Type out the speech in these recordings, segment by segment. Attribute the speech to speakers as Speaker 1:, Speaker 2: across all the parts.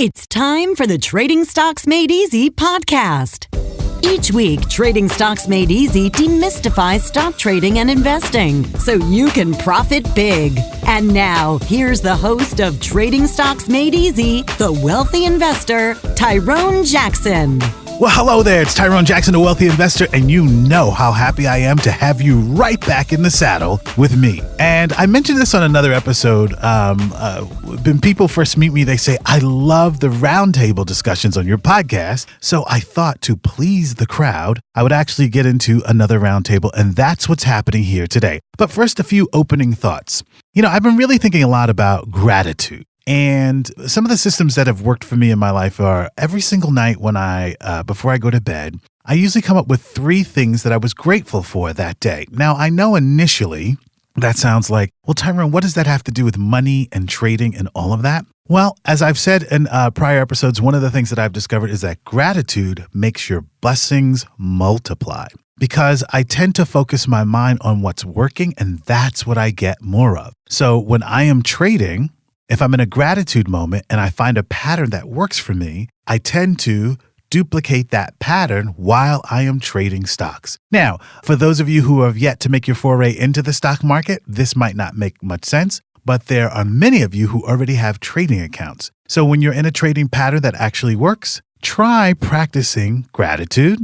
Speaker 1: It's time for the Trading Stocks Made Easy podcast. Each week, Trading Stocks Made Easy demystifies stock trading and investing so you can profit big. And now, here's the host of Trading Stocks Made Easy, the wealthy investor, Tyrone Jackson.
Speaker 2: Well, hello there. It's Tyrone Jackson, the wealthy investor, and you know how happy I am to have you right back in the saddle with me. And I mentioned this on another episode. When people first meet me, they say, I love the roundtable discussions on your podcast. So I thought to please the crowd, I would actually get into another roundtable, and that's what's happening here today. But first, a few opening thoughts. You know, I've been really thinking a lot about gratitude. And some of the systems that have worked for me in my life are every single night when before I go to bed, I usually come up with 3 things that I was grateful for that day. Now, I know initially that sounds like, well, Tyrone, what does that have to do with money and trading and all of that? Well, as I've said in prior episodes, one of the things that I've discovered is that gratitude makes your blessings multiply. Because I tend to focus my mind on what's working, and that's what I get more of. So when I am trading, if I'm in a gratitude moment and I find a pattern that works for me, I tend to duplicate that pattern while I am trading stocks. Now, for those of you who have yet to make your foray into the stock market, this might not make much sense, but there are many of you who already have trading accounts. So when you're in a trading pattern that actually works, try practicing gratitude.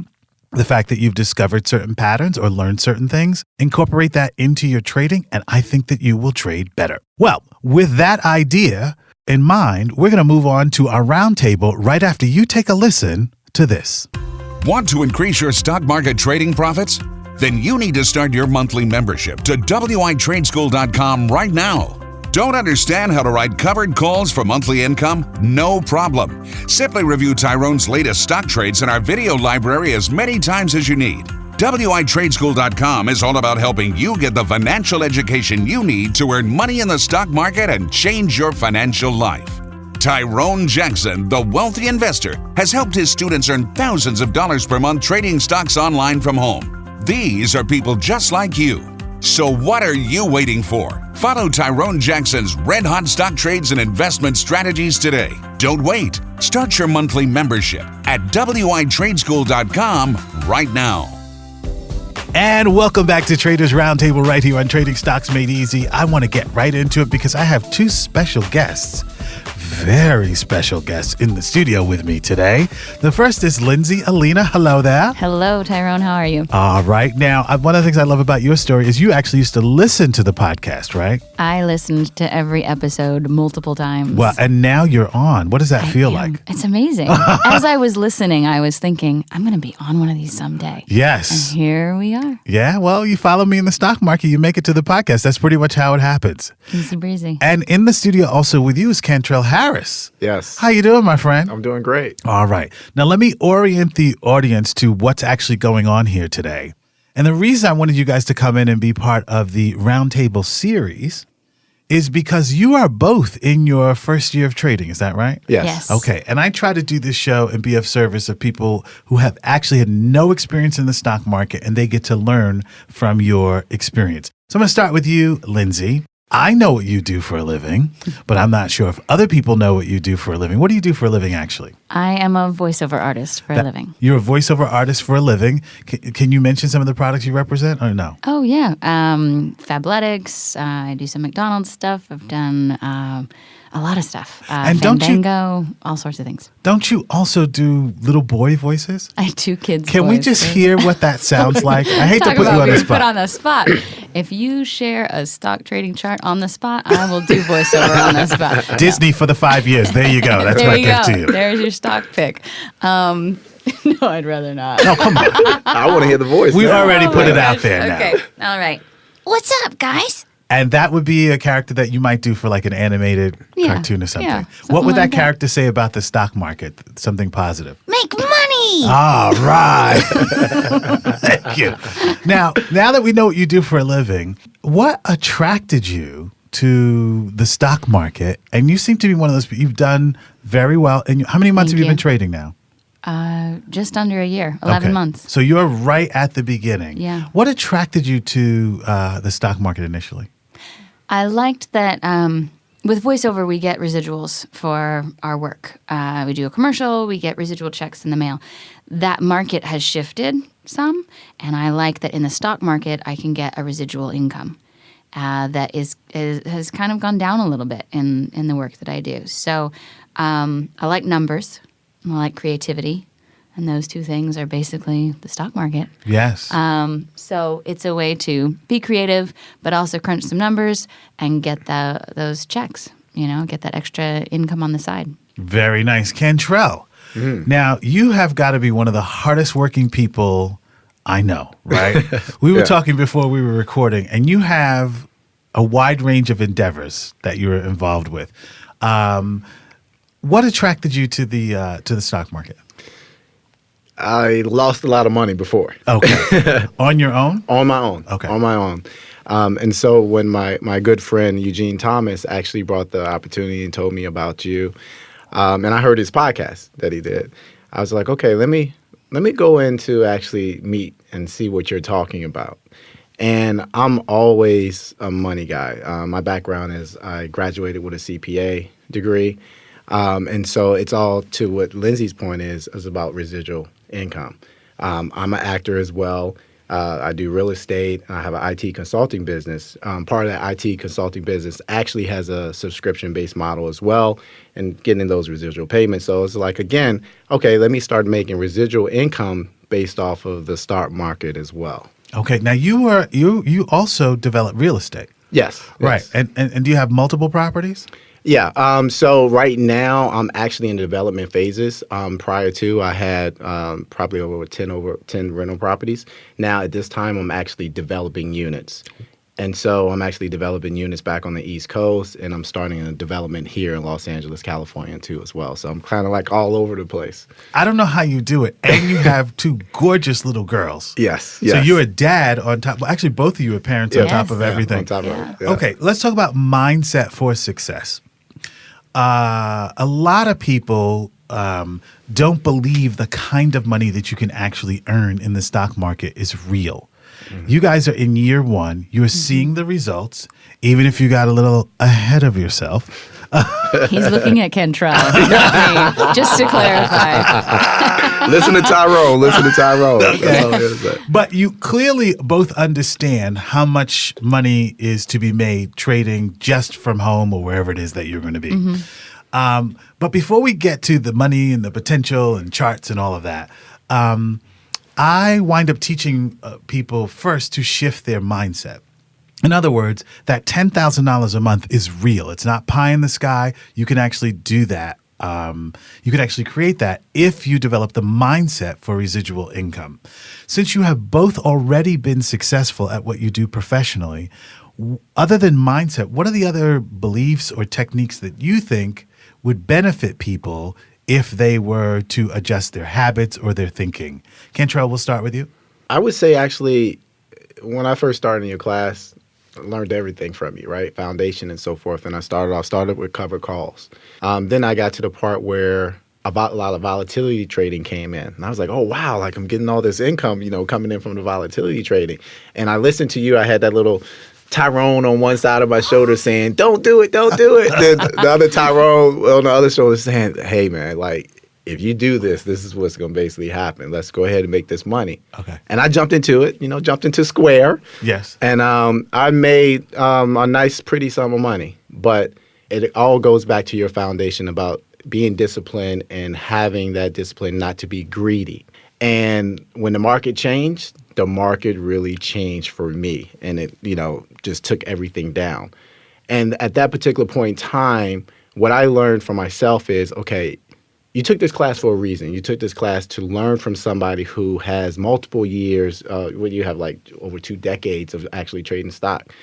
Speaker 2: The fact that you've discovered certain patterns or learned certain things, incorporate that into your trading, and I think that you will trade better. Well, with that idea in mind, we're going to move on to our roundtable right after you take a listen to this.
Speaker 3: Want to increase your stock market trading profits? Then you need to start your monthly membership to WITradeschool.com right now. Don't understand how to write covered calls for monthly income? No problem. Simply review Tyrone's latest stock trades in our video library as many times as you need. WITradeschool.com is all about helping you get the financial education you need to earn money in the stock market and change your financial life. Tyrone Jackson, the wealthy investor, has helped his students earn thousands of dollars per month trading stocks online from home. These are people just like you. So what are you waiting for? Follow Tyrone Jackson's red-hot stock trades and investment strategies today. Don't wait. Start your monthly membership at WITradeschool.com right now.
Speaker 2: And welcome back to Traders Roundtable right here on Trading Stocks Made Easy. I want to get right into it because I have 2 special guests. Very special guests in the studio with me today. The first is Lindsay Alina. Hello there.
Speaker 4: Hello, Tyrone. How are you?
Speaker 2: All right. Now, one of the things I love about your story is you actually used to listen to the podcast, right?
Speaker 4: I listened to every episode multiple times.
Speaker 2: Well, and now you're on. What does that feel like?
Speaker 4: It's amazing. As I was listening, I was thinking, I'm going to be on one of these someday.
Speaker 2: Yes.
Speaker 4: And here we are.
Speaker 2: Yeah. Well, you follow me in the stock market, you make it to the podcast. That's pretty much how it happens.
Speaker 4: Easy breezy.
Speaker 2: And in the studio also with you is Cantrell Harris.
Speaker 5: Yes.
Speaker 2: How you doing, my friend?
Speaker 5: I'm doing great.
Speaker 2: All right. Now, let me orient the audience to what's actually going on here today. And the reason I wanted you guys to come in and be part of the Roundtable series is because you are both in your first year of trading. Is that right?
Speaker 4: Yes.
Speaker 2: Okay. And I try to do this show and be of service of people who have actually had no experience in the stock market, and they get to learn from your experience. So I'm going to start with you, Lindsay. I know what you do for a living, but I'm not sure if other people know what you do for a living. What do you do for a living, actually?
Speaker 4: I am a voiceover artist for a living.
Speaker 2: You're a voiceover artist for a living. Can you mention some of the products you represent or no?
Speaker 4: Oh, yeah. Fabletics. I do some McDonald's stuff. I've done a lot of stuff.
Speaker 2: And
Speaker 4: Fandango, all sorts of things.
Speaker 2: Don't you also do little boy voices?
Speaker 4: I do kids'
Speaker 2: Can we just hear what that sounds like? I hate to put you on the spot.
Speaker 4: Put on the spot. If you share a stock trading chart on the spot, I will do voiceover on the spot.
Speaker 2: Disney for the 5 years. There you go. That's my gift to you.
Speaker 4: There's your stock pick. No, I'd rather not.
Speaker 2: No, come on.
Speaker 5: I want to hear the voice.
Speaker 2: We
Speaker 5: now.
Speaker 2: already put it out there now.
Speaker 4: Okay. All right. What's up, guys?
Speaker 2: And that would be a character that you might do for like an animated cartoon or something.
Speaker 4: Yeah,
Speaker 2: What would
Speaker 4: like
Speaker 2: that character say about the stock market? Something positive.
Speaker 4: Make money.
Speaker 2: All right. Thank you. Now that we know what you do for a living, what attracted you to the stock market? And you seem to be one of those people. You've done very well. And how many months have you been trading now?
Speaker 4: Just under a year, 11 months.
Speaker 2: So you're right at the beginning.
Speaker 4: Yeah.
Speaker 2: What attracted you to the stock market initially?
Speaker 4: I liked that with voiceover, we get residuals for our work. We do a commercial, we get residual checks in the mail. That market has shifted some, and I like that in the stock market, I can get a residual income that has kind of gone down a little bit in the work that I do. So I like numbers, and I like creativity, and those two things are basically the stock market.
Speaker 2: Yes.
Speaker 4: So it's a way to be creative, but also crunch some numbers and get those checks, get that extra income on the side.
Speaker 2: Very nice. Cantrell, now you have got to be one of the hardest working people I know, right? We were talking before we were recording, and you have a wide range of endeavors that you're involved with. What attracted you to the stock market?
Speaker 5: I lost a lot of money before.
Speaker 2: Okay. On your own?
Speaker 5: On my own.
Speaker 2: Okay.
Speaker 5: On my own. And so when my good friend Eugene Thomas actually brought the opportunity and told me about you, and I heard his podcast that he did, I was like, okay, let me go in to actually meet and see what you're talking about. And I'm always a money guy. My background is I graduated with a CPA degree. And so it's all to what Lindsay's point is about residual income. I'm an actor as well. I do real estate. I have an IT consulting business. Part of that IT consulting business actually has a subscription-based model as well and getting those residual payments. So it's like, again, okay, let me start making residual income based off of the stock market as well.
Speaker 2: Okay. Now you also develop real estate.
Speaker 5: Yes.
Speaker 2: Right. And do you have multiple properties?
Speaker 5: Yeah. So right now I'm actually in the development phases. Prior to I had probably over 10 rental properties. Now at this time I'm actually developing units. And so I'm actually developing units back on the East Coast, and I'm starting a development here in Los Angeles, California too as well. So I'm kind of like all over the place.
Speaker 2: I don't know how you do it. And you have two gorgeous little girls.
Speaker 5: Yes.
Speaker 2: So you're a dad on top. Well, actually, both of you are parents on top of everything.
Speaker 5: On top of it. Yeah.
Speaker 2: Okay, let's talk about mindset for success. A lot of people don't believe the kind of money that you can actually earn in the stock market is real. You guys are in year one. You're seeing the results, even if you got a little ahead of yourself.
Speaker 4: He's looking at Cantrell, not me, just to clarify.
Speaker 5: Listen to Tyrone. Okay.
Speaker 2: But you clearly both understand how much money is to be made trading just from home or wherever it is that you're going to be. But before we get to the money and the potential and charts and all of that, I wind up teaching people first to shift their mindset. In other words, that $10,000 a month is real. It's not pie in the sky. You can actually do that. You can actually create that if you develop the mindset for residual income. Since you have both already been successful at what you do professionally, other than mindset, what are the other beliefs or techniques that you think would benefit people if they were to adjust their habits or their thinking? Cantrell, we'll start with you.
Speaker 5: I would say actually, when I first started in your class, I learned everything from you, right? Foundation and so forth. And I started with covered calls. Then I got to the part where a lot of volatility trading came in. And I was like, oh, wow, like I'm getting all this income, coming in from the volatility trading. And I listened to you. I had that little Tyrone on one side of my shoulder saying, don't do it. Then the other Tyrone on the other shoulder saying, hey, man, like, if you do this, this is what's going to basically happen. Let's go ahead and make this money.
Speaker 2: Okay.
Speaker 5: And I jumped into it, jumped into Square.
Speaker 2: Yes.
Speaker 5: And I made a nice, pretty sum of money. But it all goes back to your foundation about being disciplined and having that discipline not to be greedy. And when the market changed, the market really changed for me. And it, just took everything down. And at that particular point in time, what I learned for myself is, okay, you took this class for a reason. You took this class to learn from somebody who has multiple years, you have like over 2 decades of actually trading stock.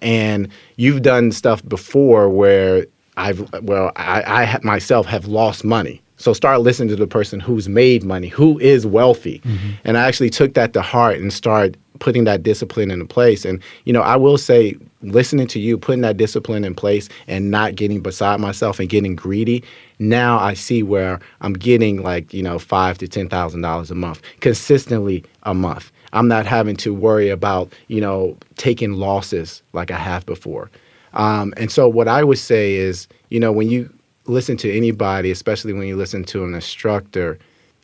Speaker 5: And you've done stuff before where I myself have lost money. So start listening to the person who's made money, who is wealthy. Mm-hmm. And I actually took that to heart and started putting that discipline into place. And, I will say, listening to you, putting that discipline in place and not getting beside myself and getting greedy, now I see where I'm getting like, $5,000 to $10,000 a month, consistently a month. I'm not having to worry about, taking losses like I have before. And so what I would say is, when you listen to anybody, especially when you listen to an instructor,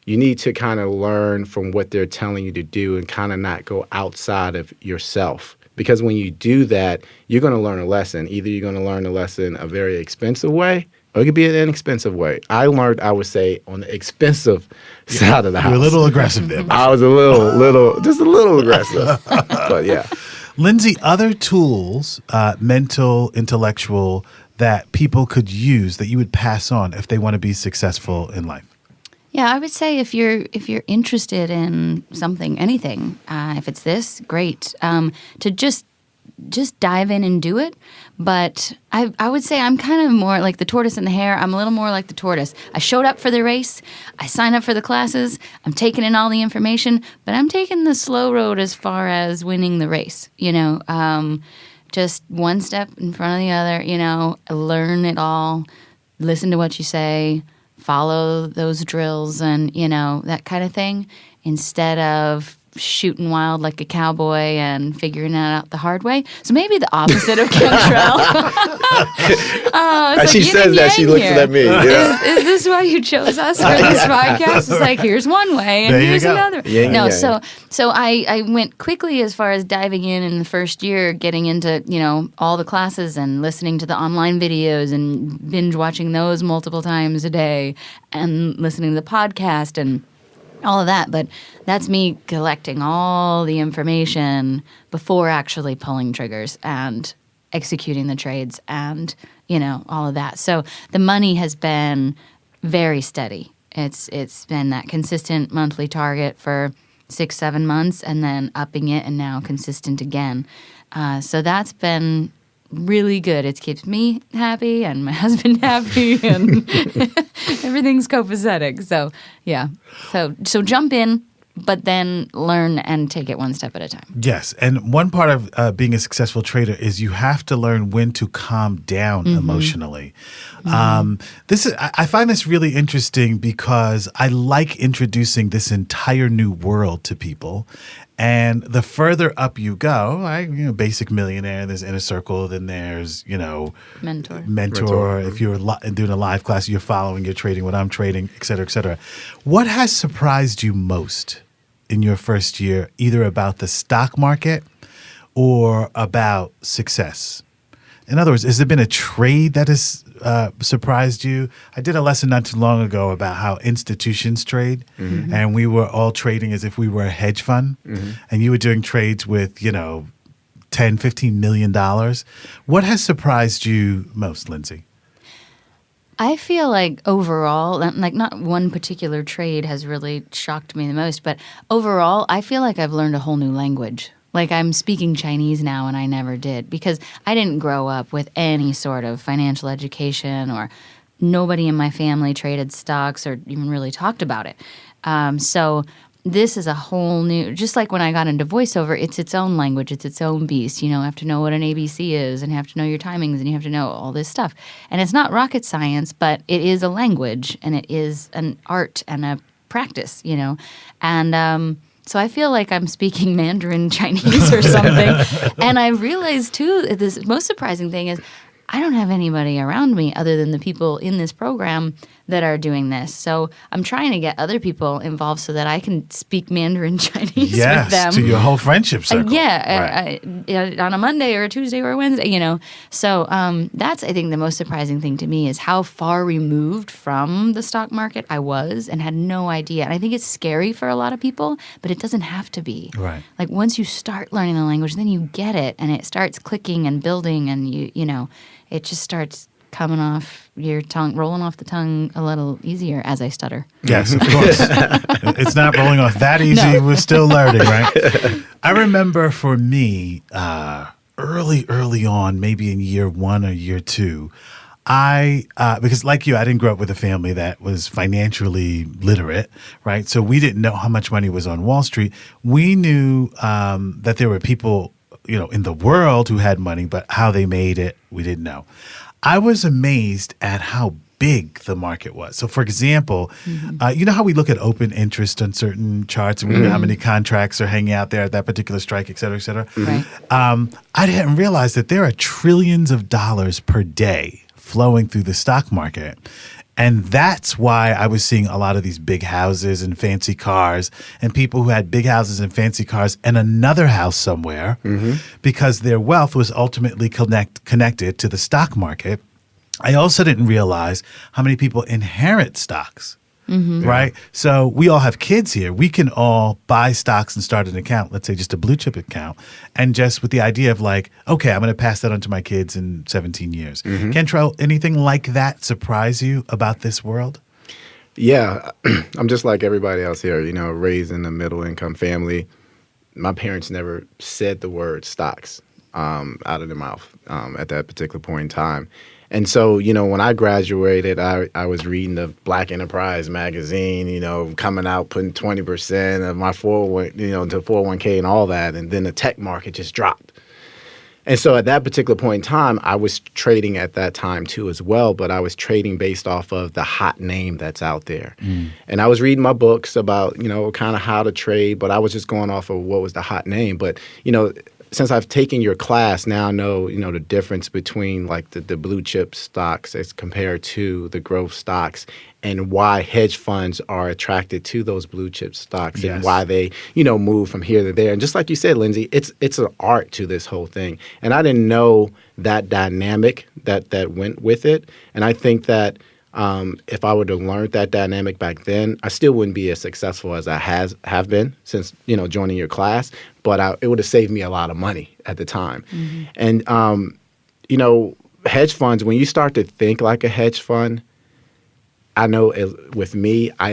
Speaker 5: you need to kind of learn from what they're telling you to do and kind of not go outside of yourself. Because when you do that, you're going to learn a lesson. Either you're going to learn a lesson a very expensive way, or it could be an inexpensive way. I learned, I would say, on the expensive side of the house.
Speaker 2: You're a little aggressive there.
Speaker 5: I was just a little aggressive. But yeah.
Speaker 2: Lindsay, other tools, mental, intellectual, that people could use that you would pass on if they want to be successful in life?
Speaker 4: Yeah, I would say if you're interested in something, anything, if it's this, great, to just dive in and do it. But I would say I'm kind of more like the tortoise and the hare. I'm a little more like the tortoise. I showed up for the race. I signed up for the classes. I'm taking in all the information, but I'm taking the slow road as far as winning the race, just one step in front of the other, learn it all, listen to what you say, follow those drills and, that kind of thing, instead of shooting wild like a cowboy and figuring it out the hard way. So maybe the opposite of Cantrell.
Speaker 5: As she says that, she looks at me. Yeah.
Speaker 4: Is this why you chose us for this podcast? It's like, here's one way and here's another.
Speaker 5: Yeah.
Speaker 4: So I went quickly as far as diving in the first year, getting into, all the classes and listening to the online videos and binge watching those multiple times a day and listening to the podcast and all of that. But that's me collecting all the information before actually pulling triggers and executing the trades and, all of that. So the money has been very steady. It's been that consistent monthly target for 6-7 months and then upping it and now consistent again. So that's been really good. It keeps me happy and my husband happy and everything's copacetic. So yeah. So jump in, but then learn and take it one step at a time.
Speaker 2: Yes. And one part of being a successful trader is you have to learn when to calm down emotionally. I find this really interesting because I like introducing this entire new world to people. And the further up you go, basic millionaire, there's inner circle, then there's, mentor. If you're doing a live class, you're following, you're trading what I'm trading, et cetera, et cetera. What has surprised you most in your first year, either about the stock market or about success? In other words, has there been a trade that has surprised you? I did a lesson not too long ago about how institutions trade, and we were all trading as if we were a hedge fund, and you were doing trades with, $10, $15 million. What has surprised you most, Lindsay?
Speaker 4: I feel like overall, like not one particular trade has really shocked me the most, but overall, I feel like I've learned a whole new language. Like I'm speaking Chinese now and I never did because I didn't grow up with any sort of financial education or nobody in my family traded stocks or even really talked about it. So this is a whole new, just like when I got into voiceover, it's its own language, it's its own beast. You have to know what an ABC is and you have to know your timings and you have to know all this stuff. And it's not rocket science, but it is a language and it is an art and a practice, And so I feel like I'm speaking Mandarin Chinese or something. And I realized, too, this most surprising thing is I don't have anybody around me other than the people in this program that are doing this. So I'm trying to get other people involved so that I can speak Mandarin Chinese with them.
Speaker 2: Yes, to your whole friendship circle.
Speaker 4: On a Monday or a Tuesday or a Wednesday, So that's, I think, the most surprising thing to me is how far removed from the stock market I was and had no idea. And I think it's scary for a lot of people, but it doesn't have to be.
Speaker 2: Right.
Speaker 4: Like once you start learning the language, then you get it and it starts clicking and building and it just starts coming off your tongue, rolling off the tongue a little easier as I stutter.
Speaker 2: Yes, of course. It's not rolling off that easy. No. We're still learning, right? I remember for me, early on, maybe in year 1 or year 2, because like you, I didn't grow up with a family that was financially literate, right? So we didn't know how much money was on Wall Street. We knew that there were people in the world who had money, but how they made it, we didn't know. I was amazed at how big the market was. So, for example, you know how we look at open interest on certain charts and we know how many contracts are hanging out there at that particular strike, et cetera, et cetera?
Speaker 4: Right.
Speaker 2: I didn't realize that there are trillions of dollars per day flowing through the stock market. And that's why I was seeing a lot of these big houses and fancy cars and people who had big houses and fancy cars and another house somewhere because their wealth was ultimately connected to the stock market. I also didn't realize how many people inherit stocks. Right? So we all have kids here. We can all buy stocks and start an account, let's say just a blue chip account, and just with the idea of like, okay, I'm going to pass that on to my kids in 17 years. Cantrell, anything like that surprise you about this world?
Speaker 5: Yeah, I'm just like everybody else here, you know, raised in a middle income family. My parents never said the word stocks out of their mouth at that particular point in time. And so, you know, when I graduated, I was reading the Black Enterprise magazine, you know, coming out, putting 20% of my 401, you know, to 401k and all that. And then the tech market just dropped. And so at that particular point in time, I was trading at that time too as well, but I was trading based off of the hot name that's out there. And I was reading my books about, you know, kind of how to trade, but I was just going off of what was the hot name. But, you know, since I've taken your class, now I know, you know, the difference between like the blue chip stocks as compared to the growth stocks and why hedge funds are attracted to those blue chip stocks and why they, you know, move from here to there. And just like you said, Lindsay, it's an art to this whole thing. And I didn't know that dynamic that went with it. And I think that if I would have learned that dynamic back then, I still wouldn't be as successful as I have been since, you know, joining your class. But it would have saved me a lot of money at the time. And, you know, hedge funds, when you start to think like a hedge fund, I know with me, I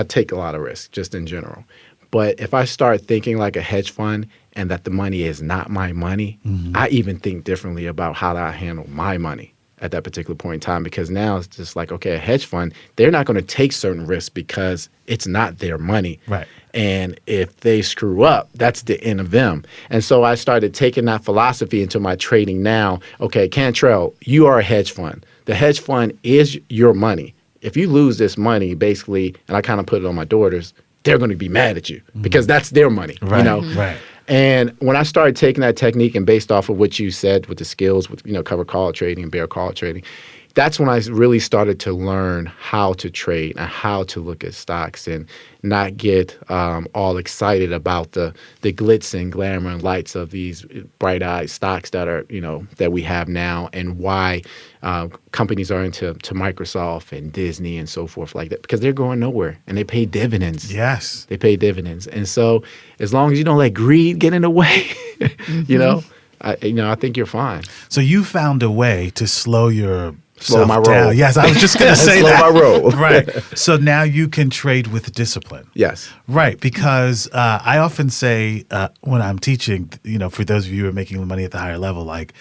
Speaker 5: take a lot of risk just in general. But if I start thinking like a hedge fund and that the money is not my money, I even think differently about how I handle my money at that particular point in time, because now it's just like, okay, a hedge fund, they're not going to take certain risks because it's not their money.
Speaker 2: Right.
Speaker 5: And if they screw up, that's the end of them. And so I started taking that philosophy into my trading now. Okay, Cantrell, you are a hedge fund. The hedge fund is your money. If you lose this money, basically, and I kind of put it on my daughters, they're going to be mad at you because that's their money,
Speaker 2: Right.
Speaker 5: you know?
Speaker 2: Right.
Speaker 5: And when I started taking that technique and based off of what you said with the skills, with, you know, cover call trading and bear call trading, that's when I really started to learn how to trade and how to look at stocks and not get all excited about the glitz and glamour and lights of these bright-eyed stocks that are, you know, that we have now, and why companies are into Microsoft and Disney and so forth like that, because they're going nowhere and they pay dividends.
Speaker 2: Yes.
Speaker 5: They pay dividends. And so as long as you don't let greed get in the way, you know, I think you're fine.
Speaker 2: So you found a way to slow
Speaker 5: my roll.
Speaker 2: down. Yes, I was just going to say
Speaker 5: Slow
Speaker 2: that.
Speaker 5: my roll.
Speaker 2: Right. So now you can trade with discipline.
Speaker 5: Yes.
Speaker 2: Right, because I often say when I'm teaching, you know, for those of you who are making money at the higher level, like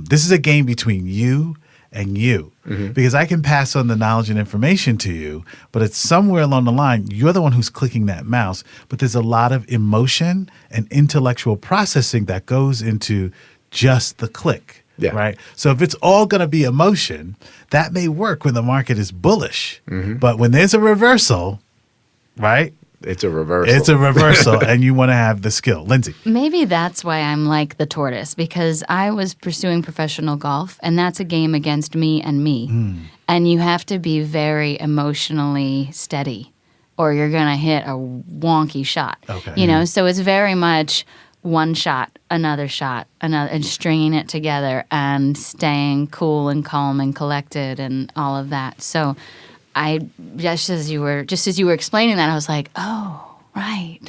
Speaker 2: this is a game between you and you, because I can pass on the knowledge and information to you, but it's somewhere along the line, you're the one who's clicking that mouse, but there's a lot of emotion and intellectual processing that goes into just the click.
Speaker 5: Yeah.
Speaker 2: Right. So if it's all going to be emotion, that may work when the market is bullish. But when there's a reversal, right?
Speaker 5: It's a reversal.
Speaker 2: It's a reversal, and you want to have the skill. Lindsay.
Speaker 4: Maybe that's why I'm like the tortoise, because I was pursuing professional golf, and that's a game against me and me. And you have to be very emotionally steady, or you're going to hit a wonky shot.
Speaker 2: Okay.
Speaker 4: You know, so it's very much one shot, another, and stringing it together and staying cool and calm and collected and all of that. So I just as you were explaining that, I was like, oh, right.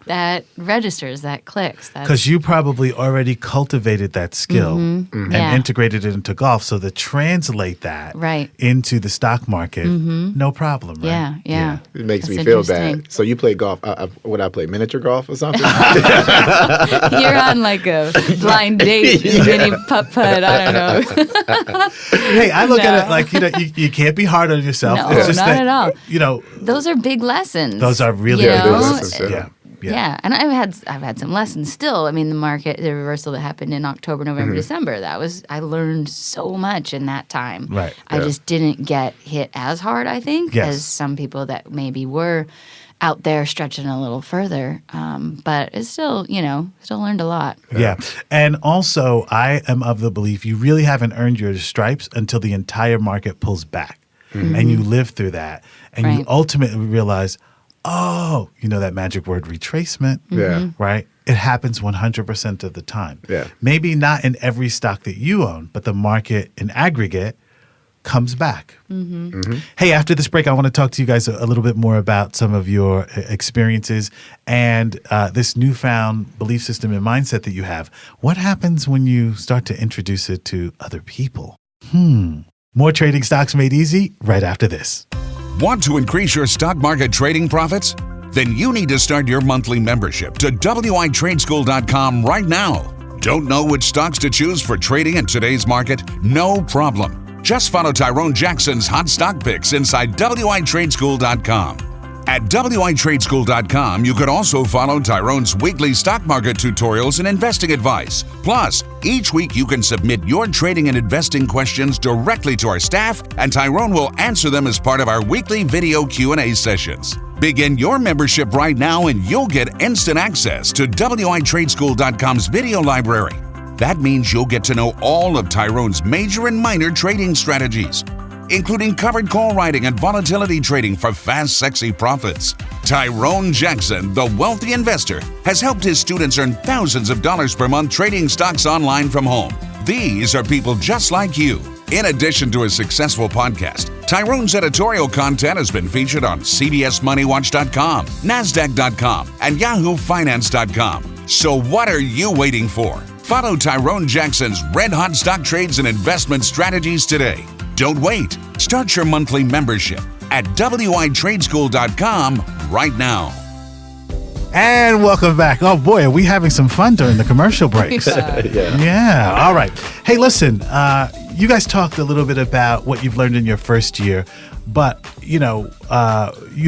Speaker 4: that registers, that clicks.
Speaker 2: Because you probably already cultivated that skill and integrated it into golf. So to translate that into the stock market, no problem, right?
Speaker 4: Yeah.
Speaker 5: It makes
Speaker 4: That's
Speaker 5: me feel
Speaker 4: interesting.
Speaker 5: bad. So you play golf. Would I play miniature golf or something?
Speaker 4: You're on like a blind date, mini putt-putt, I don't know.
Speaker 2: Hey, I look at it like, you know, you can't be hard on yourself.
Speaker 4: No,
Speaker 2: it's just
Speaker 4: not
Speaker 2: that,
Speaker 4: at all.
Speaker 2: You know,
Speaker 4: Those are big lessons.
Speaker 2: those are really
Speaker 4: you
Speaker 2: big
Speaker 4: know?
Speaker 2: lessons.
Speaker 5: Yeah.
Speaker 2: Yeah.
Speaker 4: Yeah. And I've had some lessons still. I mean, the reversal that happened in October, November, December, I learned so much in that time.
Speaker 2: Right.
Speaker 4: I just didn't get hit as hard, I think,
Speaker 2: Yes.
Speaker 4: as some people that maybe were out there stretching a little further. But it's still learned a lot.
Speaker 2: Yeah. And also, I am of the belief you really haven't earned your stripes until the entire market pulls back. And you live through that. And you
Speaker 4: Right.
Speaker 2: ultimately realize, oh, that magic word retracement.
Speaker 5: Yeah.
Speaker 2: Right? It happens 100% of the time.
Speaker 5: Yeah.
Speaker 2: Maybe not in every stock that you own, but the market in aggregate comes back. Hey, after this break, I want to talk to you guys a little bit more about some of your experiences and this newfound belief system and mindset that you have. What happens when you start to introduce it to other people? More Trading Stocks Made Easy right after this.
Speaker 3: Want to increase your stock market trading profits? Then you need to start your monthly membership to WITradeschool.com right now. Don't know which stocks to choose for trading in today's market? No problem. Just follow Tyrone Jackson's hot stock picks inside WITradeschool.com. At WITradeschool.com, you can also follow Tyrone's weekly stock market tutorials and investing advice. Plus, each week you can submit your trading and investing questions directly to our staff, and Tyrone will answer them as part of our weekly video Q&A sessions. Begin your membership right now and you'll get instant access to WITradeschool.com's video library. That means you'll get to know all of Tyrone's major and minor trading strategies, including covered call writing and volatility trading for fast, sexy profits. Tyrone Jackson, the wealthy investor, has helped his students earn thousands of dollars per month trading stocks online from home. These are people just like you. In addition to his successful podcast, Tyrone's editorial content has been featured on CBSMoneyWatch.com, NASDAQ.com, and YahooFinance.com. So what are you waiting for? Follow Tyrone Jackson's red-hot stock trades and investment strategies today. Don't wait. Start your monthly membership at WITradeschool.com right now.
Speaker 2: And welcome back. Oh boy, are we having some fun during the commercial breaks? Yeah. All right. Hey, listen, you guys talked a little bit about what you've learned in your first year, but you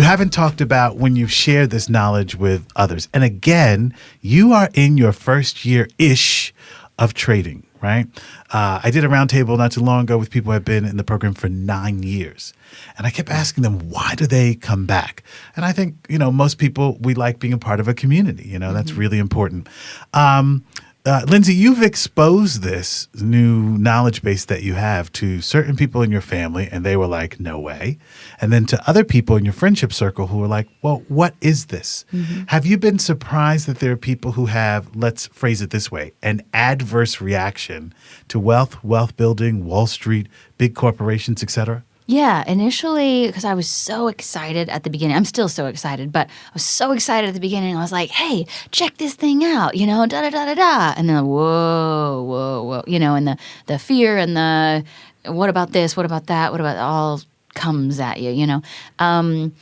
Speaker 2: haven't talked about when you've shared this knowledge with others. And again, you are in your first year-ish of trading, right? I did a roundtable not too long ago with people who have been in the program for 9 years. And I kept asking them, why do they come back? And I think, most people, we like being a part of a community. That's really important. Lindsay, you've exposed this new knowledge base that you have to certain people in your family, and they were like, no way. And then to other people in your friendship circle who were like, well, what is this? Have you been surprised that there are people who have, let's phrase it this way, an adverse reaction to wealth building, Wall Street, big corporations, et cetera?
Speaker 4: Yeah, initially, because I was so excited at the beginning. I'm still so excited, but I was so excited at the beginning. I was like, hey, check this thing out, da-da-da-da-da. And then whoa, and the fear and the what about this, what about that, what about all comes at you, And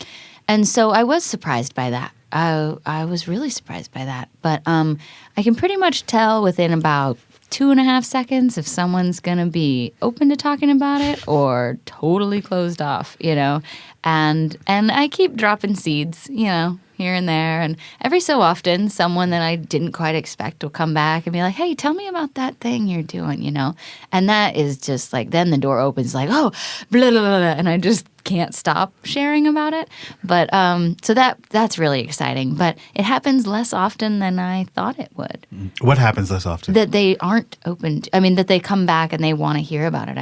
Speaker 4: so I was surprised by that. I was really surprised by that. But I can pretty much tell within about 2.5 seconds if someone's going to be open to talking about it or totally closed off, And I keep dropping seeds, here and there. And every so often, someone that I didn't quite expect will come back and be like, hey, tell me about that thing you're doing, And that is just like, then the door opens like, oh, blah, blah, blah, and I just can't stop sharing about it. But so that's really exciting. But it happens less often than I thought it would.
Speaker 2: What happens less often?
Speaker 4: That they aren't open that they come back and they want to hear about it.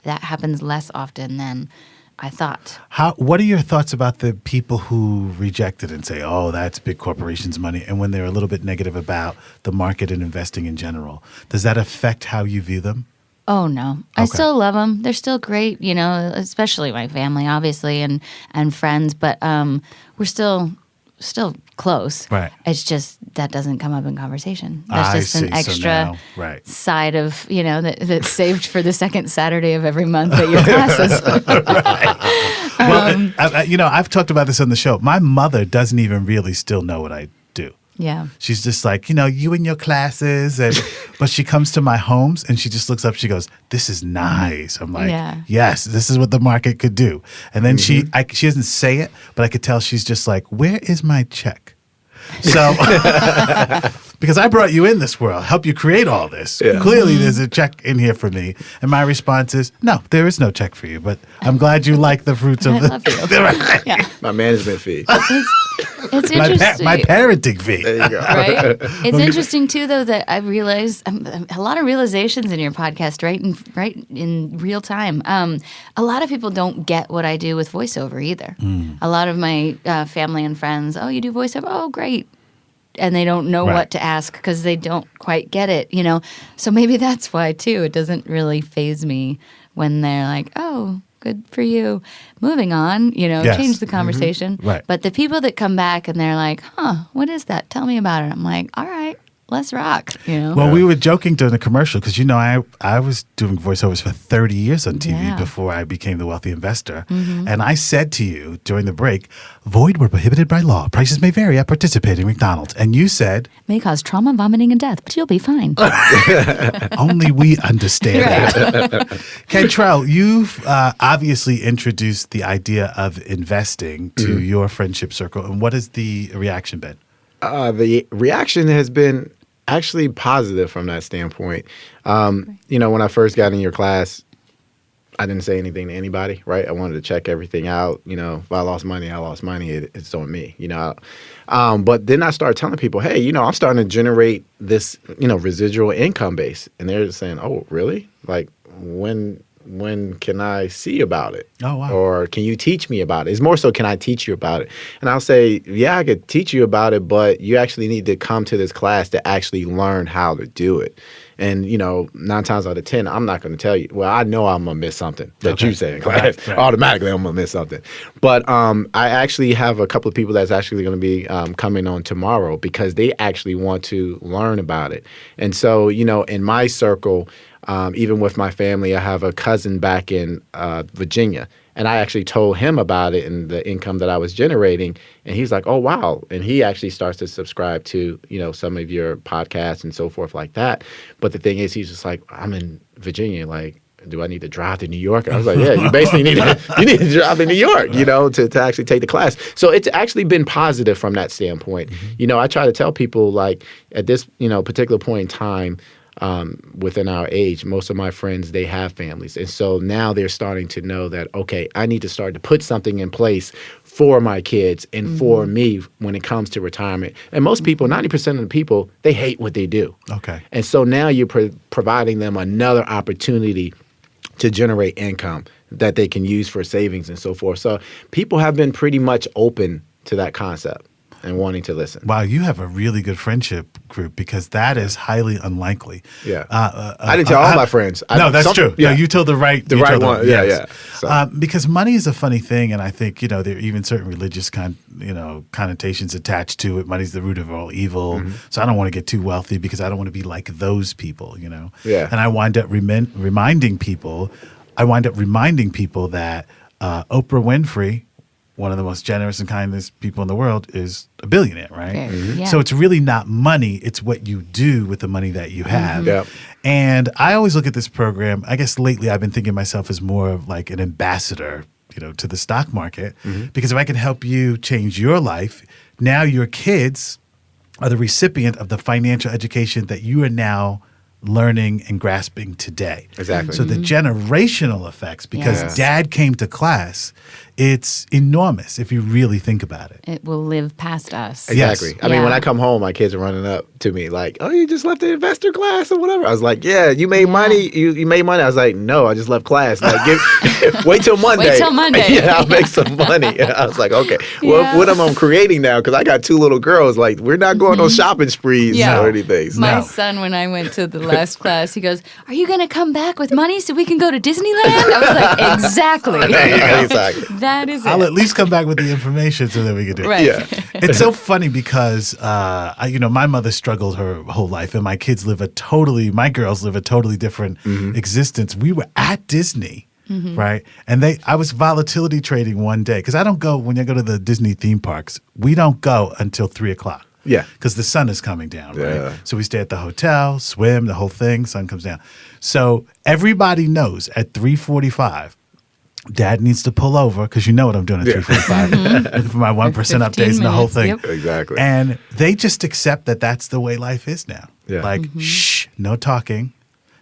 Speaker 4: That happens less often than I thought.
Speaker 2: What are your thoughts about the people who reject it and say, oh, that's big corporations' money, and when they're a little bit negative about the market and investing in general? Does that affect how you view them?
Speaker 4: Oh, no. I still love them. They're still great, especially my family, obviously, and friends. But we're still close.
Speaker 2: Right.
Speaker 4: It's just that doesn't come up in conversation. That's just an extra side of, that's saved for the second Saturday of every month at your classes.
Speaker 2: Well, I've talked about this on the show. My mother doesn't even really still know what I do.
Speaker 4: Yeah.
Speaker 2: She's just like, you and your classes. But she comes to my homes and she just looks up. She goes, this is nice. I'm like, yes, this is what the market could do. And then she doesn't say it, but I could tell she's just like, where is my check? So, because I brought you in this world, help you create all this.
Speaker 5: Yeah.
Speaker 2: Clearly, there's a check in here for me. And my response is, no, there is no check for you. But I'm glad you like the fruits of
Speaker 4: I love you.
Speaker 2: Right.
Speaker 4: Yeah.
Speaker 5: My management fee.
Speaker 4: It's interesting.
Speaker 2: My parenting fee.
Speaker 5: There you go.
Speaker 4: Right? It's interesting too, though, that I realized a lot of realizations in your podcast, right in real time. A lot of people don't get what I do with voiceover either. A lot of my family and friends, oh, you do voiceover? Oh, great. And they don't know what to ask because they don't quite get it, you know. So maybe that's why too. It doesn't really faze me when they're like, oh, good for you. Moving on, you know,
Speaker 2: Yes.
Speaker 4: change the conversation.
Speaker 2: Right.
Speaker 4: But the people that come back and they're like, what is that? Tell me about it. I'm like, all right, let's rock, you know?
Speaker 2: Well, we were joking during the commercial because, you know, I was doing voiceovers for 30 years on TV
Speaker 4: Yeah.
Speaker 2: before I became the wealthy investor. And I said to you during the break, void where prohibited by law. Prices may vary at participating McDonald's. And you said,
Speaker 4: May cause trauma, vomiting, and death, but you'll be fine.
Speaker 2: only we understand that. Cantrell, you've obviously introduced the idea of investing to your friendship circle. And what has the reaction been?
Speaker 5: The reaction has been actually positive from that standpoint. You know, when I first got in your class, I didn't say anything to anybody, right? I wanted to check everything out. You know, if I lost money, I lost money. It's on me, you know. But then I started telling people, hey, you know, I'm starting to generate this, you know, residual income base. And they're just saying, oh, really? Like, when can I see about it?
Speaker 2: Oh, wow.
Speaker 5: Or can you teach me about it? It's more so, can I teach you about it? And I'll say, yeah, I could teach you about it, but you actually need to come to this class to actually learn how to do it. And, you know, 9 times out of 10, I'm not going to tell you. Well, I know I'm going to miss something that you say in class.
Speaker 2: Right.
Speaker 5: Automatically, I'm going to miss something. But I actually have a couple of people that's actually going to be coming on tomorrow because they actually want to learn about it. And so, you know, in my circle, even with my family, I have a cousin back in Virginia. And I actually told him about it and the income that I was generating. And he's like, oh, wow. And he actually starts to subscribe to, you know, some of your podcasts and so forth like that. But the thing is, he's just like, I'm in Virginia. Like, do I need to drive to New York? And I was like, yeah, you basically need to drive to New York, you know, to actually take the class. So it's actually been positive from that standpoint. You know, I try to tell people, like, at this, you know, particular point in time, within our age, most of my friends, they have families. And so now they're starting to know that, okay, I need to start to put something in place for my kids and for me when it comes to retirement. And most people, 90% of the people, they hate what they do.
Speaker 2: Okay.
Speaker 5: And so now you're providing them another opportunity to generate income that they can use for savings and so forth. So people have been pretty much open to that concept and wanting to listen.
Speaker 2: Wow, you have a really good friendship group because that is highly unlikely.
Speaker 5: Yeah. I didn't tell all my friends.
Speaker 2: No, that's true.
Speaker 5: Yeah.
Speaker 2: No, you told the right
Speaker 5: one. Yeah. So.
Speaker 2: Because money is a funny thing, and I think, you know, there are even certain religious connotations attached to it. Money's the root of all evil. So I don't want to get too wealthy because I don't want to be like those people, you know.
Speaker 5: Yeah.
Speaker 2: And I wind up reminding people that Oprah Winfrey, one of the most generous and kindest people in the world, is a billionaire, right?
Speaker 4: Yeah.
Speaker 2: So it's really not money. It's what you do with the money that you have.
Speaker 5: Yep.
Speaker 2: And I always look at this program. I guess lately I've been thinking of myself as more of like an ambassador, you know, to the stock market. Because if I can help you change your life, now your kids are the recipient of the financial education that you are now learning and grasping today.
Speaker 5: Exactly.
Speaker 2: So the generational effects, because
Speaker 5: Yes.
Speaker 2: dad came to class, it's enormous if you really think about it.
Speaker 4: It will live past us.
Speaker 5: Exactly.
Speaker 2: Yes.
Speaker 5: I mean, when
Speaker 4: Yeah.
Speaker 5: I come home, my kids are running up to me like, "Oh, you just left the investor class or whatever." I was like, "Yeah, you made money. You made money." I was like, "No, I just left class. Like, wait till Monday.
Speaker 4: Wait till Monday.
Speaker 5: Yeah, I'll make some money." I was like, "Okay, well,
Speaker 4: Yeah.
Speaker 5: what am I creating now? Because I got 2 little girls. Like, we're not going on shopping sprees
Speaker 4: Yeah.
Speaker 5: or anything." So.
Speaker 4: My son, when I went to the last class, he goes, "Are you going to come back with money so we can go to Disneyland?" I was like, exactly.
Speaker 5: Exactly.
Speaker 4: That is
Speaker 2: I'll
Speaker 4: it.
Speaker 2: at least come back with the information so that we can do it.
Speaker 4: Right.
Speaker 5: Yeah.
Speaker 2: It's so funny because, my mother struggled her whole life, and my girls live a totally different existence. We were at Disney, right? And I was volatility trading one day because when I go to the Disney theme parks, we don't go until 3:00.
Speaker 5: Yeah.
Speaker 2: Because the sun is coming down, right?
Speaker 5: Yeah.
Speaker 2: So we stay at the hotel, swim, the whole thing, sun comes down. So everybody knows at 3:45, Dad needs to pull over because you know what I'm doing at 3:45. Looking for my 1% updates and the whole thing.
Speaker 4: Yep.
Speaker 5: Exactly.
Speaker 2: And they just accept that that's the way life is now.
Speaker 5: Yeah.
Speaker 2: Like, shh, no talking.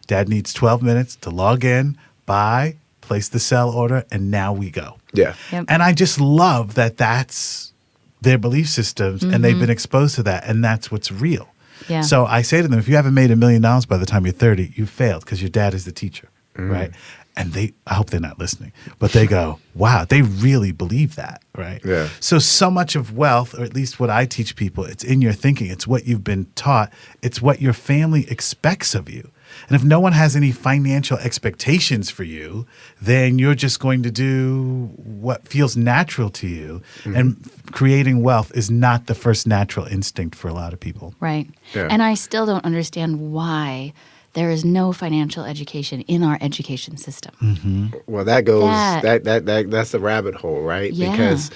Speaker 2: Dad needs 12 minutes to log in, buy, place the sell order, and now we go.
Speaker 5: Yeah.
Speaker 4: Yep.
Speaker 2: And I just love that that's their belief systems and they've been exposed to that and that's what's real.
Speaker 4: Yeah.
Speaker 2: So I say to them, if you haven't made $1 million by the time you're 30, you failed because your dad is the teacher, right? And I hope they're not listening, but they go, wow, they really believe that, right?
Speaker 5: Yeah.
Speaker 2: So much of wealth, or at least what I teach people, it's in your thinking. It's what you've been taught. It's what your family expects of you. And if no one has any financial expectations for you, then you're just going to do what feels natural to you. And creating wealth is not the first natural instinct for a lot of people.
Speaker 4: Right.
Speaker 5: Yeah.
Speaker 4: And I still don't understand why there is no financial education in our education system.
Speaker 5: Well, that goes
Speaker 4: That-
Speaker 5: that's a rabbit hole, right?
Speaker 4: Yeah.
Speaker 5: Because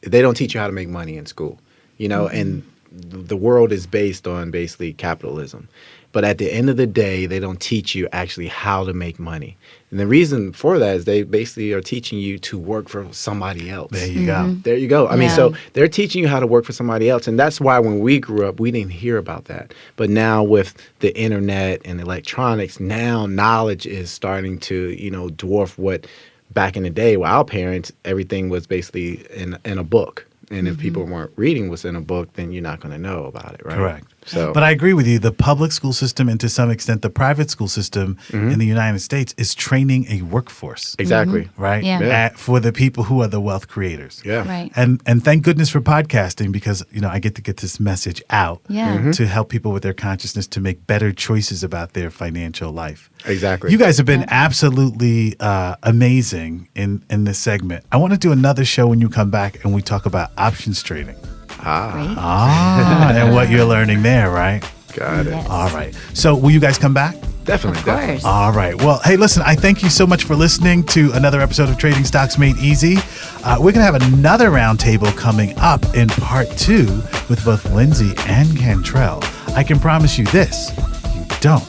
Speaker 5: they don't teach you how to make money in school, and the world is based on basically capitalism. But at the end of the day, they don't teach you actually how to make money. And the reason for that is they basically are teaching you to work for somebody else.
Speaker 2: There you go.
Speaker 5: There you go. I mean,
Speaker 4: Yeah.
Speaker 5: so they're teaching you how to work for somebody else. And that's why when we grew up, we didn't hear about that. But now with the internet and electronics, now knowledge is starting to, dwarf what back in the day with our parents, everything was basically in a book. And if people weren't reading what's in a book, then you're not going to know about it, right?
Speaker 2: Correct.
Speaker 5: So,
Speaker 2: But I agree with you. The public school system and to some extent the private school system in the United States is training a workforce,
Speaker 5: exactly.
Speaker 2: right?
Speaker 4: Yeah.
Speaker 5: Yeah.
Speaker 2: For the people who are the wealth creators.
Speaker 5: Yeah.
Speaker 4: Right.
Speaker 2: And thank goodness for podcasting because, I get to get this message out
Speaker 4: Yeah.
Speaker 2: to help people with their consciousness to make better choices about their financial life.
Speaker 5: Exactly.
Speaker 2: You guys have been absolutely amazing in this segment. I want to do another show when you come back and we talk about options trading.
Speaker 4: Great.
Speaker 2: And what you're learning there, right?
Speaker 5: Got it.
Speaker 4: Yes.
Speaker 2: All right. So will you guys come back?
Speaker 5: Definitely.
Speaker 4: Of
Speaker 5: definitely.
Speaker 4: course.
Speaker 2: All right. Well, hey, listen, I thank you so much for listening to another episode of Trading Stocks Made Easy. We're going to have another roundtable coming up in part 2 with both Lindsay and Cantrell. I can promise you this, you don't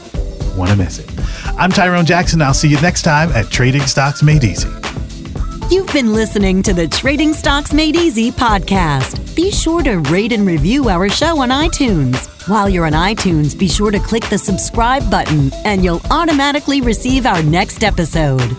Speaker 2: want to miss it. I'm Tyrone Jackson. I'll see you next time at Trading Stocks Made Easy.
Speaker 1: You've been listening to the Trading Stocks Made Easy podcast. Be sure to rate and review our show on iTunes. While you're on iTunes, be sure to click the subscribe button and you'll automatically receive our next episode.